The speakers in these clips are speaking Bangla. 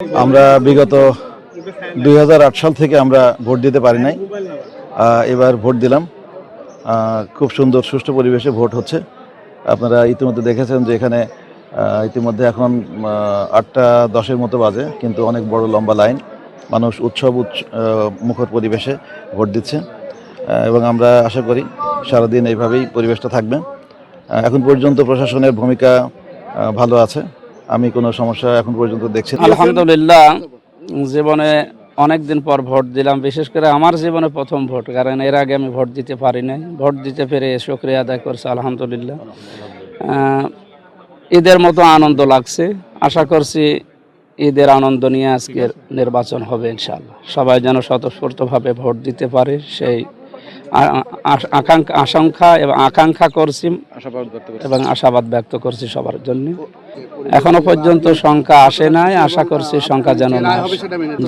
আমরা বিগত 2008 সাল থেকে আমরা ভোট দিতে পারি নাই। এবার ভোট দিলাম। খুব সুন্দর সুষ্ঠু পরিবেশে ভোট হচ্ছে। আপনারা ইতিমধ্যে দেখেছেন যে এখানে ইতিমধ্যে এখন 8টা 10-এর মতো বাজে, কিন্তু অনেক বড় লম্বা লাইন, মানুষ মুখর পরিবেশে ভোট দিচ্ছে এবং আমরা আশা করি সারাদিন এইভাবেই পরিবেশটা থাকবে। এখন পর্যন্ত প্রশাসনের ভূমিকা ভালো আছে, আমি কোনো সমস্যা এখন পর্যন্ত দেখছি না। আলহামদুলিল্লাহ, জীবনে অনেক দিন পর ভোট দিলাম। বিশেষ করে আমার জীবনে প্রথম ভোট, কারণ এর আগে আমি ভোট দিতে পারি নাই। ভোট দিতে পেরে শুকরিয়া আদায় করছি আলহামদুলিল্লাহ। ঈদের মতো আনন্দ লাগছে। আশা করছি ঈদের আনন্দ নিয়ে আজকের নির্বাচন হবে ইনশাআল্লাহ। সবাই যেন স্বতঃস্ফূর্তভাবে ভোট দিতে পারে সেই আকাঙ্ক্ষা করছি এবং আশাবাদ ব্যক্ত করছি সবার জন্য। এখনো পর্যন্ত সংখ্যা আসে নাই, আশা করছি সংখ্যা যেন না আসে।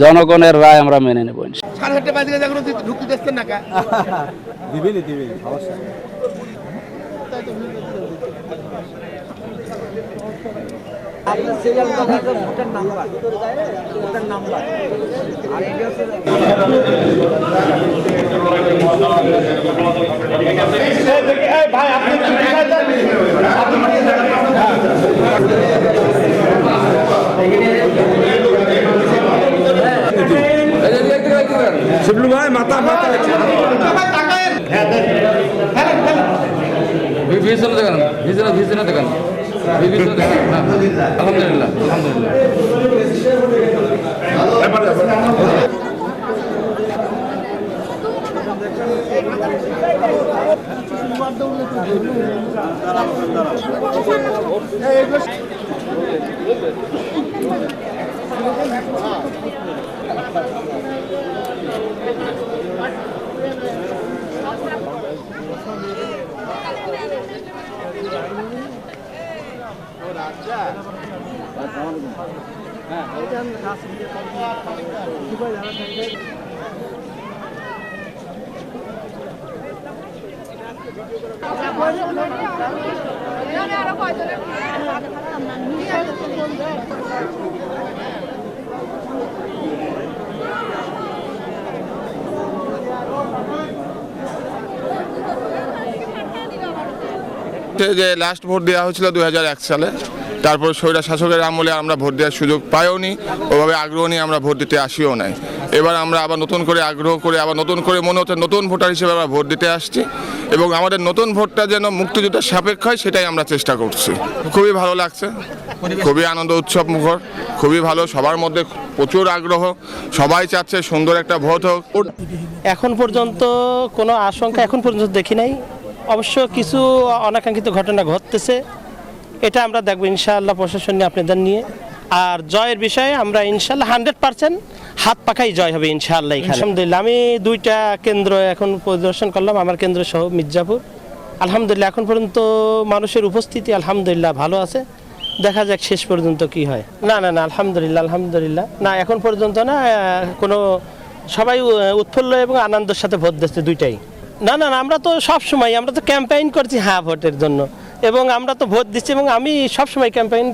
জনগণের রায় আমরা মেনে নেব শিবলু ভাই মাথা ভিজনে দেখান আলহামদুলিল্লাহ যে লাস্ট ভোট দেওয়া হয়েছিল 2001 সালে, তারপর স্বৈরা শাসকের আমলে আমরা ভোট দেওয়ার সুযোগ পাইও নি, ওভাবে আগ্রহ নিয়ে আমরা ভোট দিতে আসিও নাই। এবার আমরা আবার নতুন করে আগ্রহ করে আবার নতুন করে মনে হচ্ছে নতুন ভোটার হিসেবে আমরা ভোট দিতে আসছি এবং আমাদের নতুন ভোটটা যেন মুক্তিযুদ্ধের সাপেক্ষ হয় সেটাই আমরা চেষ্টা করছি। খুবই ভালো লাগছে, খুবই আনন্দ উৎসব মুখর, খুবই ভালো। সবার মধ্যে প্রচুর আগ্রহ, সবাই চাচ্ছে সুন্দর একটা ভোট হোক। এখন পর্যন্ত কোনো আশঙ্কা এখন পর্যন্ত দেখি নাই। অবশ্য কিছু অনাকাঙ্ক্ষিত ঘটনা ঘটতেছে, এটা আমরা দেখবো ইনশাআল্লাহ প্রশাসন নিয়ে আপনাদের নিয়ে। আর জয়ের বিষয়ে আমরা ইনশাআল্লাহ 100% হাত পাখাই জয় হবে ইনশাআল্লাহ। আলহামদুলিল্লাহ, আমি 2টা কেন্দ্র এখন পরিদর্শন করলাম, আমার কেন্দ্র সহ মির্জাপুর। আলহামদুলিল্লাহ, এখন পর্যন্ত মানুষের উপস্থিতি আলহামদুলিল্লাহ ভালো আছে। দেখা যাক শেষ পর্যন্ত কি হয়। না আলহামদুলিল্লাহ না, এখন পর্যন্ত না কোনো, সবাই উৎফুল্ল এবং আনন্দের সাথে ভোট দিচ্ছে দুইটাই। না আমরা তো সব সময় আমরা তো ক্যাম্পেইন করছি ভোটের জন্য, এবং আমরা তো ভোট দিচ্ছি এবং আমি সব সময় ক্যাম্পেইন